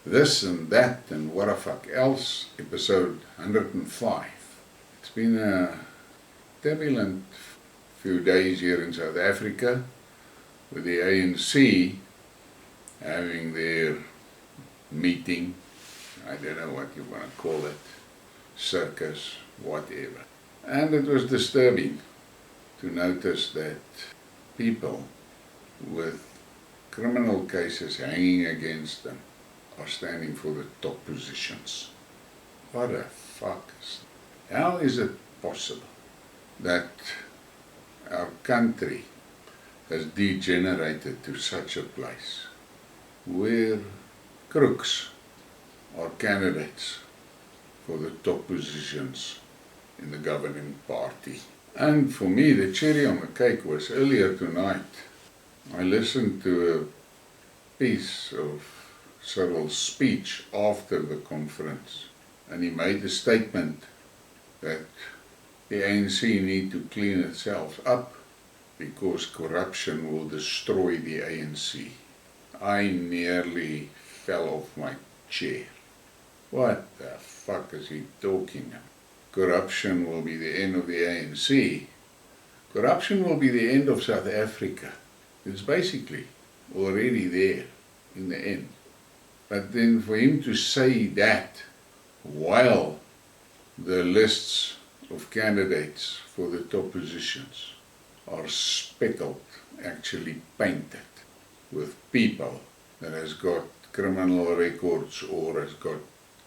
this and that and what the fuck else, episode 105. It's been a turbulent few days here in South Africa with the ANC having their meeting, I don't know what you want to call it, circus, whatever. And it was disturbing to notice that people with criminal cases hanging against them are standing for the top positions. What the fuck is that? How is it possible that our country has degenerated to such a place where crooks are candidates for the top positions in the governing party? And for me, the cherry on the cake was earlier tonight. I listened to a piece of Cyril's speech after the conference, and he made a statement that the ANC need to clean itself up because corruption will destroy the ANC. I nearly fell off my chair. What the fuck is he talking about? Corruption will be the end of the ANC. Corruption will be the end of South Africa. It's basically already there in the end. But then for him to say that while the lists of candidates for the top positions are speckled, actually painted, with people that has got criminal records or has got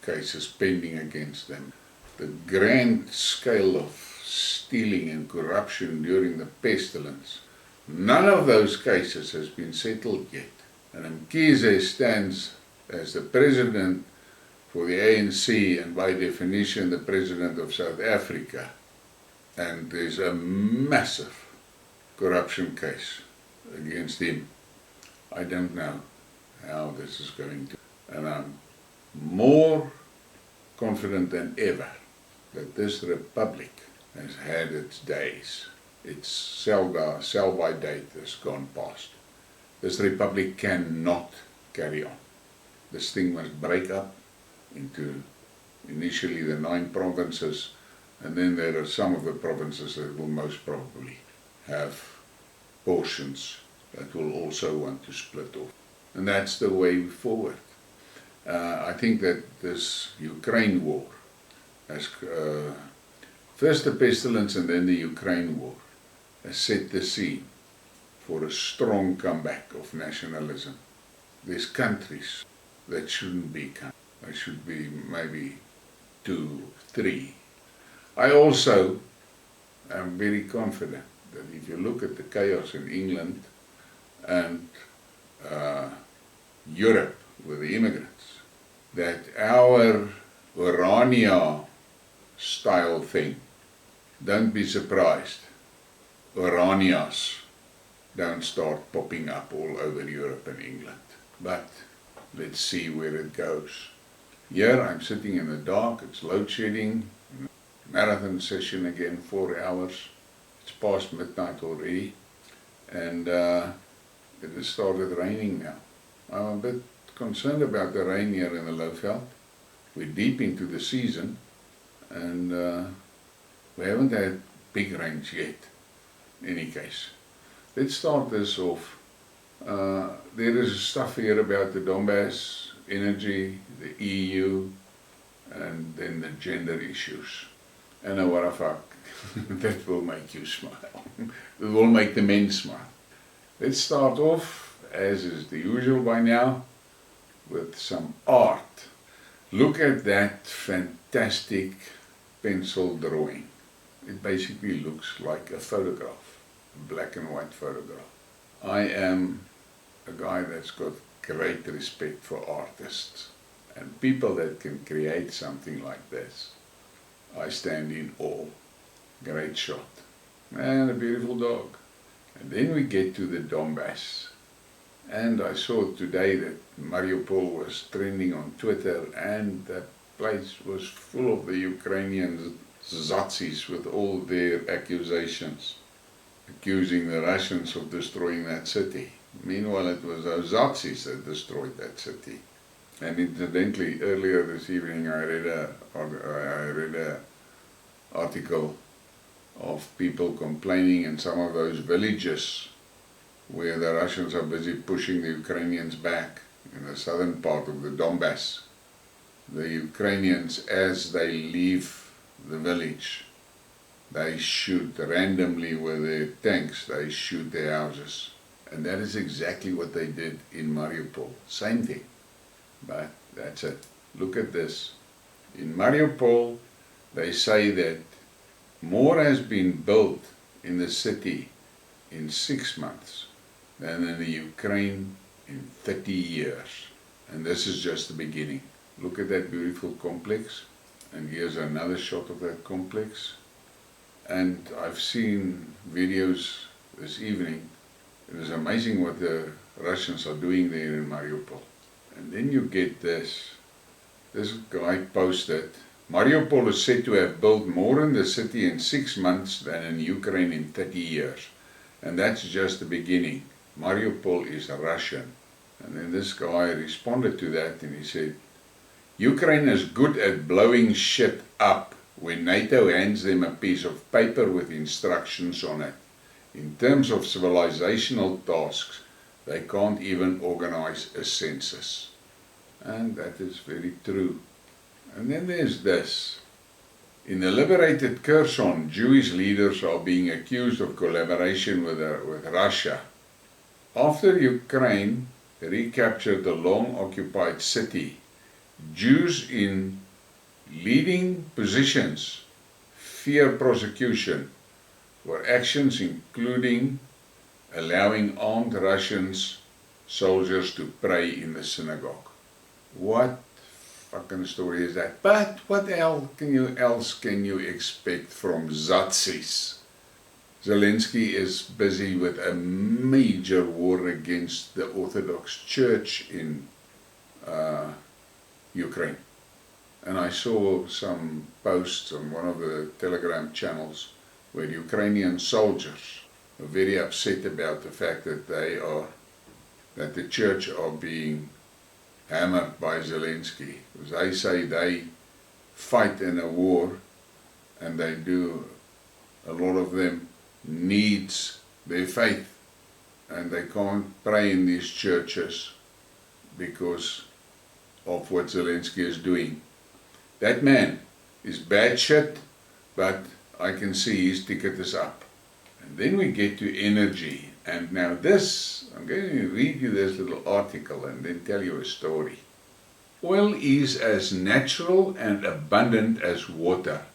cases pending against them. The grand scale of stealing and corruption during the pestilence, none of those cases has been settled yet. And Mkhize stands as the president for the ANC and by definition the president of South Africa. And there's a massive corruption case against him. I don't know how this is going to. And I'm more confident than ever that this republic has had its days. Its sell-by date has gone past. This republic cannot carry on. This thing must break up into initially the 9 provinces, and then there are some of the provinces that will most probably have portions that will also want to split off. And that's the way forward. I think that this Ukraine war has, first the pestilence and then the Ukraine war, has set the scene for a strong comeback of nationalism. There's countries that shouldn't be countries. They should be maybe 2, 3. I also am very confident that if you look at the chaos in England and Europe with the immigrants, that our Orania style thing, don't be surprised, Oranias don't start popping up all over Europe and England. But let's see where it goes. Here I'm sitting in the dark, it's load shedding, marathon session again, 4 hours. It's past midnight already, and it has started raining now. I'm a bit concerned about the rain here in the Lowveld. We're deep into the season, and we haven't had big rains yet, in any case. Let's start this off. There is stuff here about the Donbass energy, the EU, and then the gender issues. And what the fuck, that will make you smile. It will make the men smile. Let's start off, as is the usual by now, with some art. Look at that fantastic pencil drawing. It basically looks like a photograph, a black and white photograph. I am a guy that's got great respect for artists and people that can create something like this. I stand in awe. Great shot. And a beautiful dog. And then we get to the Donbass. And I saw today that Mariupol was trending on Twitter, and that place was full of the Ukrainian Zazis with all their accusations, accusing the Russians of destroying that city. Meanwhile, it was those Nazis that destroyed that city. And incidentally, earlier this evening I read a article of people complaining in some of those villages where the Russians are busy pushing the Ukrainians back in the southern part of the Donbass. The Ukrainians, as they leave the village, they shoot randomly with their tanks, they shoot their houses. And that is exactly what they did in Mariupol. Same thing. But that's it. Look at this. In Mariupol, they say that more has been built in the city in 6 months than in the Ukraine in 30 years. And this is just the beginning. Look at that beautiful complex. And here's another shot of that complex. And I've seen videos this evening. It is amazing what the Russians are doing there in Mariupol. And then you get this. This guy posted, Mariupol is said to have built more in the city in 6 months than in Ukraine in 30 years. And that's just the beginning. Mariupol is Russian. And then this guy responded to that and he said, Ukraine is good at blowing shit up when NATO hands them a piece of paper with instructions on it. In terms of civilizational tasks, they can't even organize a census. And that is very true. And then there's this. In the liberated Kherson, Jewish leaders are being accused of collaboration with Russia. After Ukraine recaptured the long-occupied city, Jews in leading positions fear prosecution for actions including allowing armed Russian soldiers to pray in the synagogue. What fucking story is that? But what else can you expect from Zatzis? Zelensky is busy with a major war against the Orthodox Church in Ukraine. And I saw some posts on one of the Telegram channels where Ukrainian soldiers are very upset about the fact that that the church are being hammered by Zelensky. Because they say they fight in a war, and they do, a lot of them needs their faith, and they can't pray in these churches because of what Zelensky is doing. That man is bad shit, but I can see his ticket is up. And then we get to energy. And now this, I'm going to read you this little article and then tell you a story. Oil is as natural and abundant as water.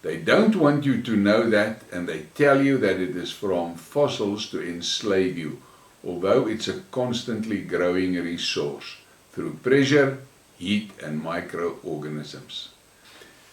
They don't want you to know that, and they tell you that it is from fossils to enslave you, although it's a constantly growing resource through pressure, heat and microorganisms.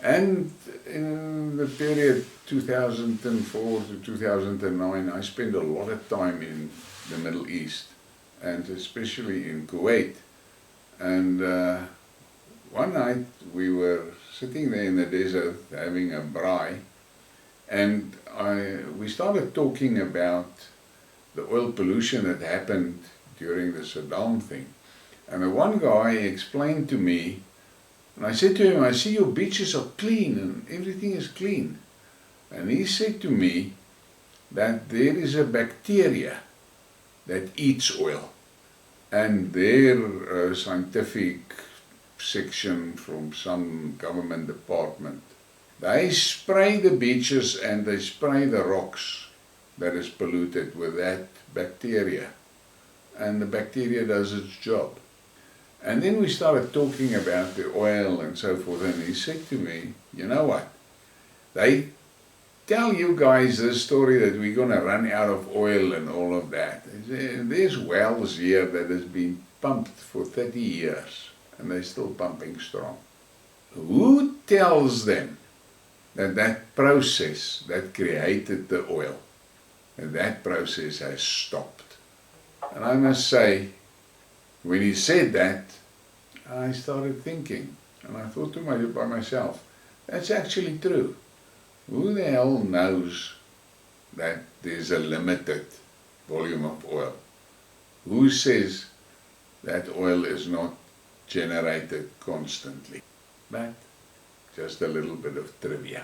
And in the period 2004 to 2009, I spent a lot of time in the Middle East, and especially in Kuwait. And one night we were sitting there in the desert having a braai, and we started talking about the oil pollution that happened during the Saddam thing. And the one guy explained to me, and I said to him, I see your beaches are clean and everything is clean. And he said to me that there is a bacteria that eats oil. And their scientific section from some government department, they spray the beaches and they spray the rocks that is polluted with that bacteria. And the bacteria does its job. And then we started talking about the oil and so forth, and he said to me, you know what, they tell you guys this story that we're going to run out of oil and all of that. There's wells here that has been pumped for 30 years, and they're still pumping strong. Who tells them that that process that created the oil, that process has stopped? And I must say, when he said that, I started thinking, and I thought to myself, that's actually true. Who the hell knows that there's a limited volume of oil? Who says that oil is not generated constantly. But just a little bit of trivia.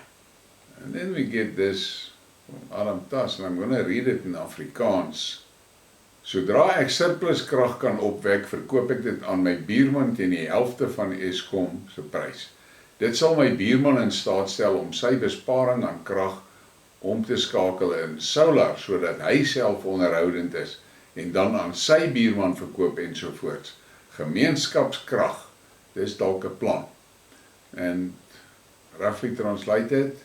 And then we get this from Adam Tas, and I'm going to read it in Afrikaans. Sodra ek surplus krag kan opwek, verkoop ek dit aan my buurman teen die helfte van Eskom se prys. Dit sal my buurman in staat stel om sy besparing aan krag om te skakel in solar, sodat hy self onderhoudend is en dan aan sy buurman verkoop ensovoorts. Gemeenskapskrag, dis dalk 'n plan. And roughly translated,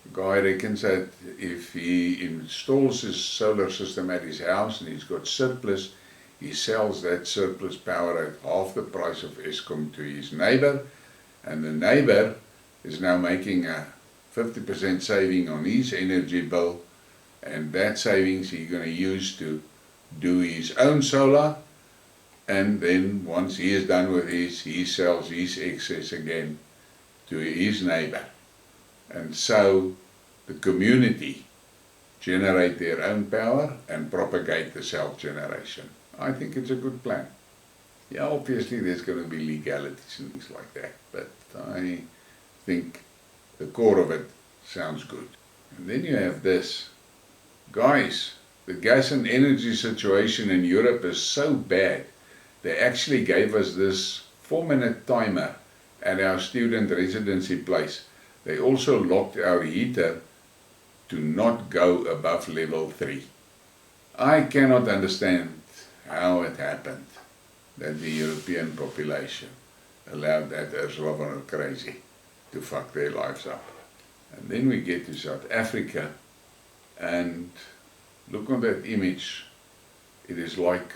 the guy reckons that if he installs his solar system at his house and he's got surplus, he sells that surplus power at half the price of Eskom to his neighbor, and the neighbor is now making a 50% saving on his energy bill, and that savings he's going to use to do his own solar, and then once he is done with his, he sells his excess again to his neighbor. And so the community generate their own power and propagate the self-generation. I think it's a good plan. Yeah, obviously there's going to be legalities and things like that, but I think the core of it sounds good. And then you have this. Guys, the gas and energy situation in Europe is so bad, they actually gave us this 4-minute timer at our student residency place. They also locked our heater to not go above level 3. I cannot understand how it happened that the European population allowed that Ursula crazy to fuck their lives up. And then we get to South Africa, and look on that image. It is like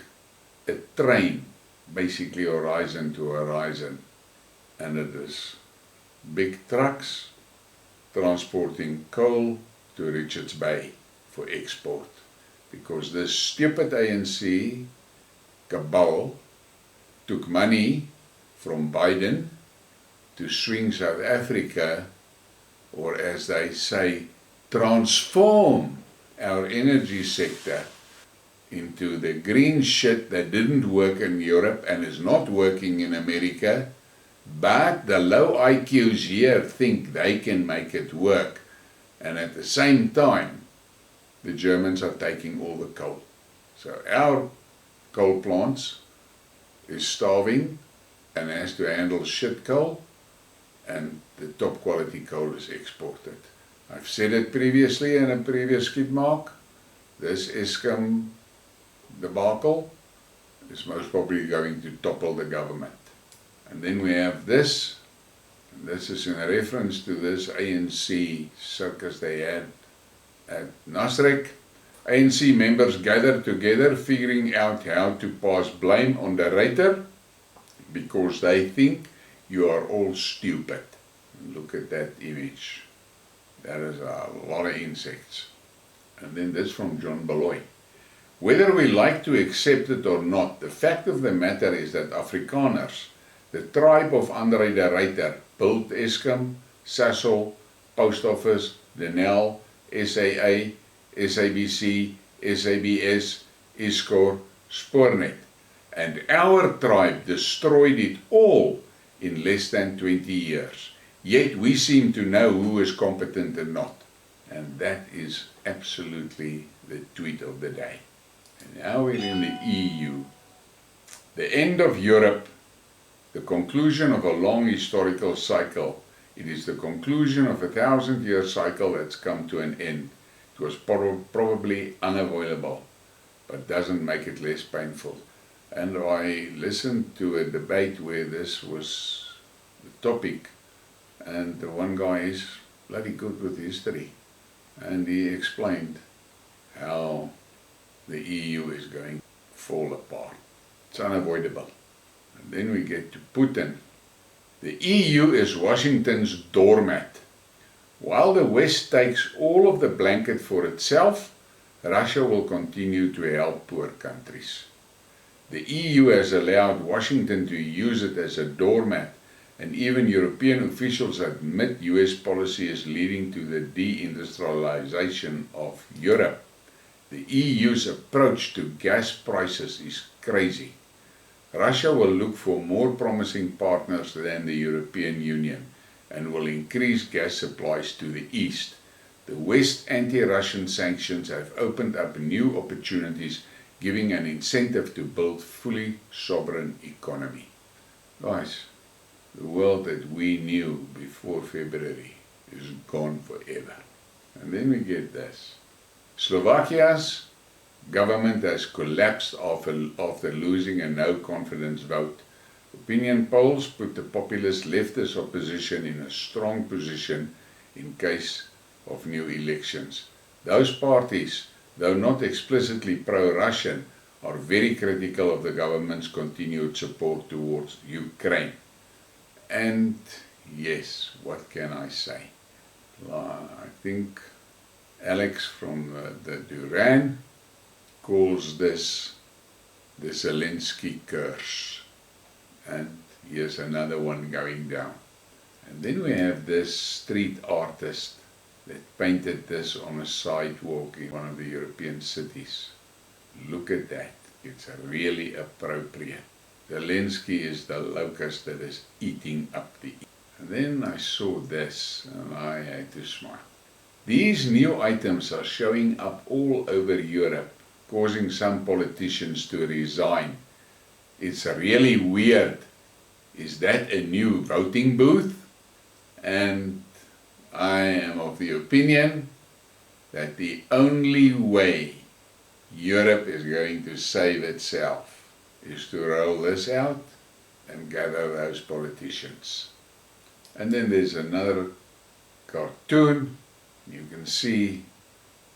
a train, basically horizon to horizon, and it is big trucks transporting coal to Richards Bay for export, because this stupid ANC cabal took money from Biden to swing South Africa, or as they say, transform our energy sector into the green shit that didn't work in Europe and is not working in America, but the low IQs here think they can make it work, and at the same time the Germans are taking all the coal. So our coal plants is starving and has to handle shit coal, and the top quality coal is exported. I've said it previously in a previous Skidmark, this Eskom debacle is most probably going to topple the government. And then we have this, and this is in reference to this ANC circus they had at Nasrec. ANC members gathered together figuring out how to pass blame on the writer because they think you are all stupid. Look at that image. That is a lot of insects. And then this from John Beloy. Whether we like to accept it or not, the fact of the matter is that Afrikaners, the tribe of Andre de Ruyter, built Eskom, Sasol, Post Office, Denel, SAA, SABC, SABS, Escor, Spoornet. And our tribe destroyed it all in less than 20 years. Yet we seem to know who is competent and not. And that is absolutely the tweet of the day. And now we're in the EU. The end of Europe, the conclusion of a long historical cycle. It is the conclusion of a 1,000-year cycle that's come to an end. It was probably unavoidable, but doesn't make it less painful. And I listened to a debate where this was the topic, and the one guy is bloody good with history, and he explained how the EU is going to fall apart. It's unavoidable. And then we get to Putin. The EU is Washington's doormat. While the West takes all of the blanket for itself, Russia will continue to help poor countries. The EU has allowed Washington to use it as a doormat, and even European officials admit US policy is leading to the deindustrialization of Europe. The EU's approach to gas prices is crazy. Russia will look for more promising partners than the European Union and will increase gas supplies to the east. The West's anti-Russian sanctions have opened up new opportunities, giving an incentive to build fully sovereign economy. Guys, the world that we knew before February is gone forever. And then we get this. Slovakia's government has collapsed after losing a no-confidence vote. Opinion polls put the populist leftist opposition in a strong position in case of new elections. Those parties, though not explicitly pro-Russian, are very critical of the government's continued support towards Ukraine. And yes, what can I say? I think Alex from the Duran calls this the Zelensky curse. And here's another one going down. And then we have this street artist that painted this on a sidewalk in one of the European cities. Look at that. It's really appropriate. Zelensky is the locust that is eating up the... And then I saw this and I had to smile. These new items are showing up all over Europe, causing some politicians to resign. It's really weird. Is that a new voting booth? And I am of the opinion that the only way Europe is going to save itself is to roll this out and gather those politicians. And then there's another cartoon. You can see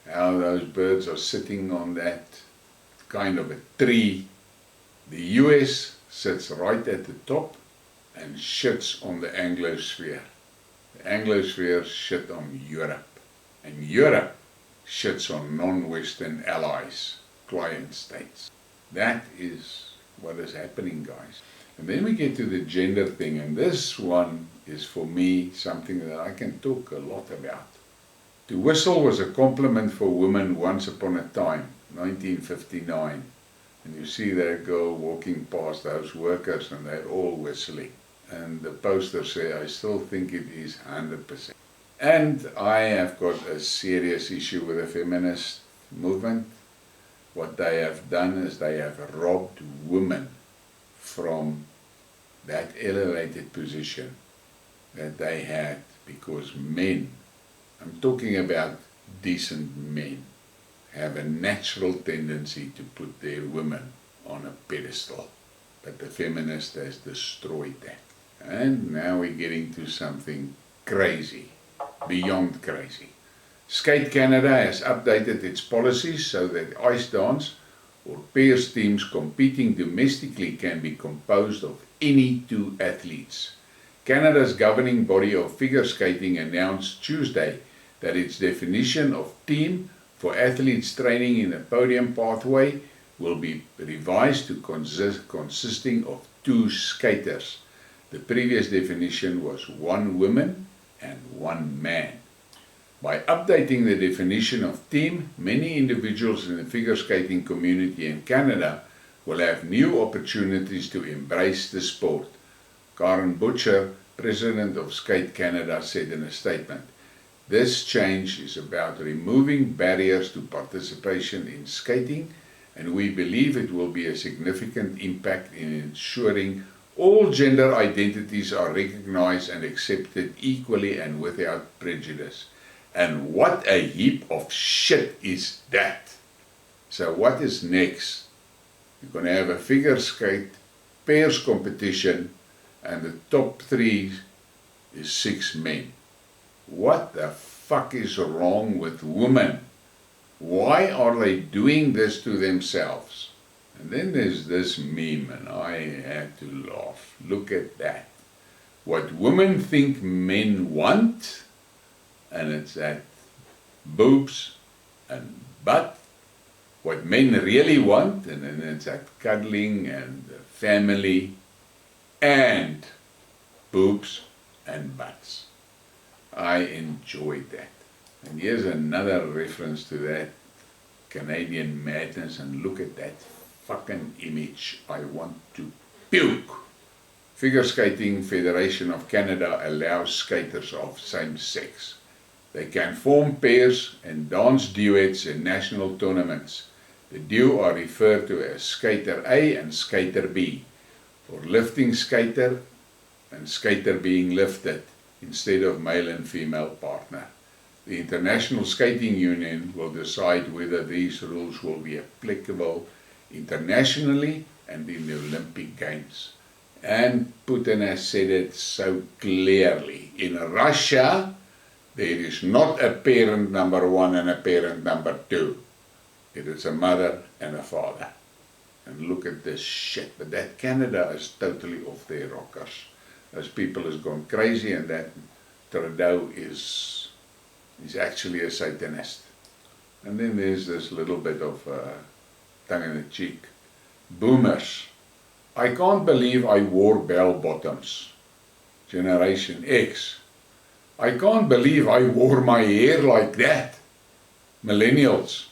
how those birds are sitting on that kind of a tree. The US sits right at the top and shits on the Anglosphere. The Anglosphere shit on Europe. And Europe shits on non-Western allies, client states. That is what is happening, guys. And then we get to the gender thing, and this one is for me something that I can talk a lot about. To whistle was a compliment for women once upon a time, 1959. And you see that girl walking past those workers and they're all whistling. And the poster says, I still think it is 100%. And I have got a serious issue with the feminist movement. What they have done is they have robbed women from that elevated position that they had because men, I'm talking about decent men, have a natural tendency to put their women on a pedestal. But the feminist has destroyed that. And now we're getting to something crazy, beyond crazy. Skate Canada has updated its policies so that ice dance or pairs teams competing domestically can be composed of any two athletes. Canada's governing body of figure skating announced Tuesday that its definition of team for athletes training in a podium pathway will be revised to consisting of two skaters. The previous definition was one woman and one man. By updating the definition of team, many individuals in the figure skating community in Canada will have new opportunities to embrace the sport. Karen Butcher, president of Skate Canada, said in a statement, "This change is about removing barriers to participation in skating, and we believe it will be a significant impact in ensuring all gender identities are recognized and accepted equally and without prejudice." And what a heap of shit is that? So what is next? You're going to have a figure skate pairs competition and the top 3 is 6 men. What the fuck is wrong with women? Why are they doing this to themselves? And then there's this meme and I had to laugh. Look at that. What women think men want, and it's that boobs and butt. What men really want, and then it's that cuddling and family and boobs and butts. I enjoyed that. And here's another reference to that Canadian madness, and look at that fucking image. I want to Puke. Figure Skating Federation of Canada allows skaters of same sex. They can form pairs and dance duets in national tournaments. The duo are referred to as Skater A and Skater B, or lifting skater and skater being lifted instead of male and female partner. The International Skating Union will decide whether these rules will be applicable internationally and in the Olympic Games. And Putin has said it so clearly. In Russia, there is not a parent number 1 and a parent number 2. It is a mother and a father. And look at this shit. But that Canada is totally off their rockers. Those people has gone crazy, and that Trudeau is actually a Satanist. And then there's this little bit of tongue in the cheek. Boomers. I can't believe I wore bell bottoms. Generation X. I can't believe I wore my hair like that. Millennials.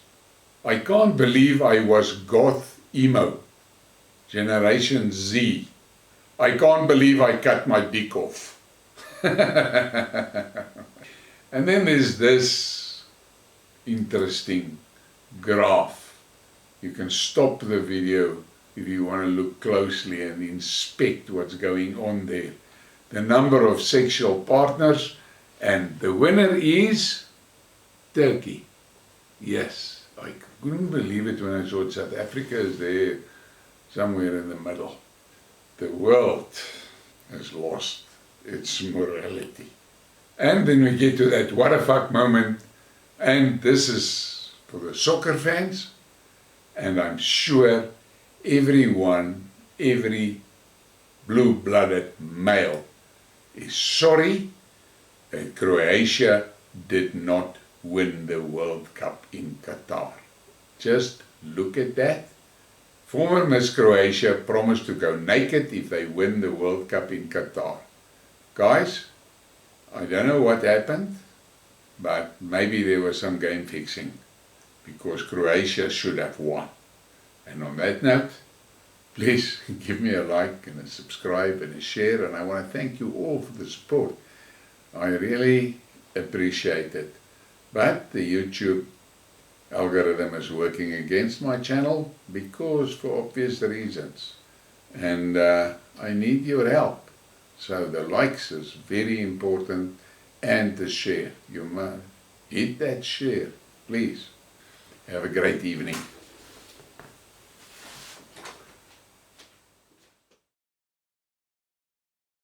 I can't believe I was goth emo. Generation Z. I can't believe I cut my dick off. And then there's this interesting graph. You can stop the video if you want to look closely and inspect what's going on there. The number of sexual partners, and the winner is Turkey. Yes, I couldn't believe it when I saw it. South Africa is there somewhere in the middle. The world has lost its morality. And then we get to that what the fuck moment, and this is for the soccer fans, and I'm sure everyone, every blue-blooded male is sorry that Croatia did not win the World Cup in Qatar. Just look at that. Former Miss Croatia promised to go naked if they win the World Cup in Qatar. Guys, I don't know what happened, but maybe there was some game fixing, because Croatia should have won. And on that note, please give me a like and a subscribe and a share, and I want to thank you all for the support. I really appreciate it. But the YouTube algorithm is working against my channel, because for obvious reasons. And I need your help. So the likes is very important, and the share. You must hit that share, please. Have a great evening.